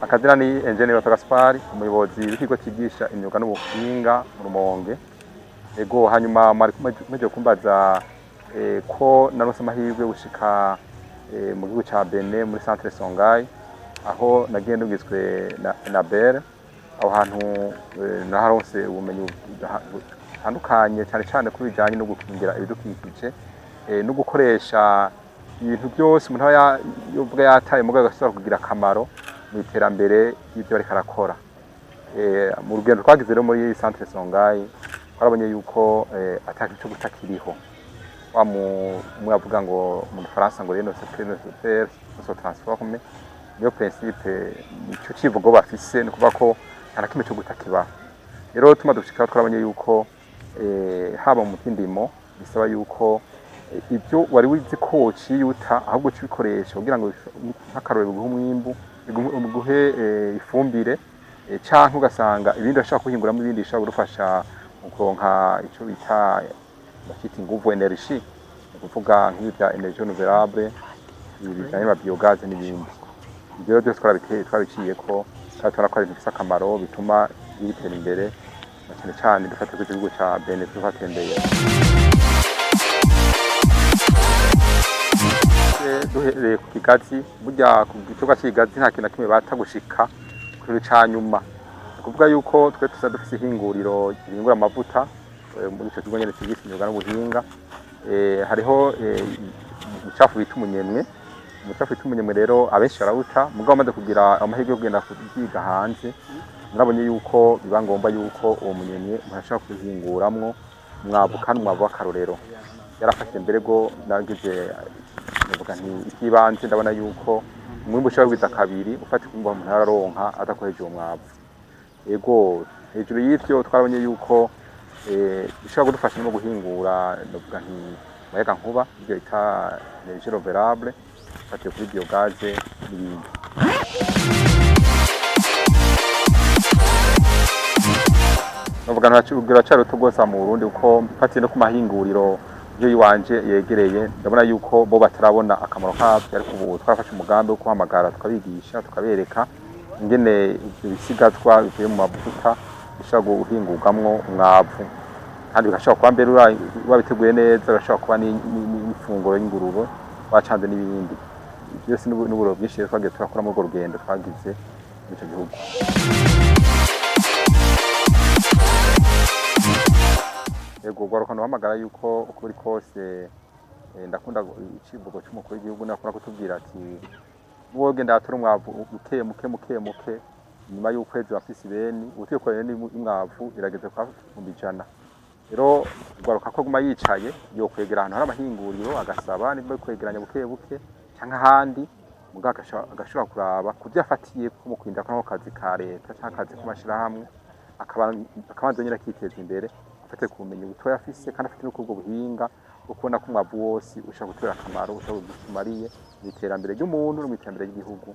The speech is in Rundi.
akazina ni Engineer Gaspari, umuyobozi w'ikigo cyigisha imyuga n'ubuhinga mu Rumonge. Ego hanyuma muje kumbaza ko narose amahirwe gushika mu gihugu ca Benin muri Centre Songhai, aho nagiye ndugizwe na Bere. Aho hantu naharonse ubumenyi butandukanye cyane cyane kuri bijanye no gukingira ibidukikije no gukoresha ibintu byose umuntu yovuga yataye mugaga gashobora kugira akamaro mu iterambere y'ibyo bariko arakora. Mu rugendo twagize rero muri Centre Songhai twarabonye yuko ataka cyo gutakiriho wa mu avuga ngo mu Faransa ngo reno se transforme niyo principe cyo kivugo bafise ni kuvuga ko nta kimwe cyo gutakiba. Rero tumaze gushika twarabonye yuko haba mu ndimo bisaba yuko ibyo wari wizi ko ciyuta ahubwo cibikoresha kugira ngo nkakarore guhumwimbu guhe ifumbire canke ugasanga ibindi bashaka kuhingura mu bindi bishaka gufasha mu kuronka ico bita bafite inguvu energie kuvuga nk'ibya energie renouvelable ibijanye na biogas n'ibindi. Ibyo byose twabiciye ko twatora ko ari bifise akamaro bituma yitera imbere cyane cyane dufata ku gihugu ca Benin tuhatembeye. Duhereye ku kigazi burya ku gikorwa cy'igazi nta kintu na kimwe batagushika kuri ca nyuma. Kuvuga yuko twe tuza dufise ihinguriro rihingura amavuta muri ico kigo nyene cyigisha imyuga n'ubuhinga. Hariho ubucafu bita umunyemwe. Umucafu bita umunyemwe rero abenshi barawuta mugabo bamaze kugira amahirwe yo kugenda kuvyiga hanze murabonye yuko biba ngomba yuko uwo munyemwe murashaka kuhinguramwo umwavu kandi umwavu w'akarorero. Yarafashe mbere go nagize ndavuga nti ikibanze ndabona yuko umwimbu ushobora kwiza kabiri ufata kumba umuntu araronka adakoreje uwo mwavu. Ego hejuru y'ivyo twarabonye yuko bishobora kudufasha no guhingura ndavuga nti mayaga nkuba ibyo bita energie renouvelable fatiye kuri biogas n'ibindi. Ndavuga ntacugira cyaro tugosa mu Burundi uko fatiye no ku mahinguriro iyo yiwanje yegereye ndabona yuko bo batarabona akamaro kavyo, ariko ubu twafashe umugambi wo kuhamagara tukabigisha tukabereka ingene ibisigazwa bivuye mu mavuta bishobora guhingurwamwo umwavu kandi bigashobora kuba mbere wabiteguye neza, bashobora kuba n'ifunguro y'ingurube wacanze n'ibindi. Byose n'uburo bwinshi twagiye turakora muri urwo rugendo twagize mu ico gihugu. Ego gwaruka no yuko ukuri kose ndakunda icivugo cy'umukuru w'igihugu nakora kutubwira ati woge ndatura umwavu muke nyuma y'ukwezi bafise ibeni utikoreye n'umwavu irageze kwa 100. Rero gwaruka ko guma yicaye yo kwegera ahantu hari amahinguriro agasaba nibwo kwegeranya buke cyangwa handi mugaga agashobora kuraba kuvyo afatiye ko mu kwinda ko kazi ka leta cyangwa kazi ku mashirahamwe akabanza nyira kiteza imbere afite kumenye butoya afise kandi afite n'ubwo buhinga ukubona ko umwavu wose ushaka gutera akamaro ushaka gusumariye mu iterambere ry'umuntu no mu iterambere ry'igihugu.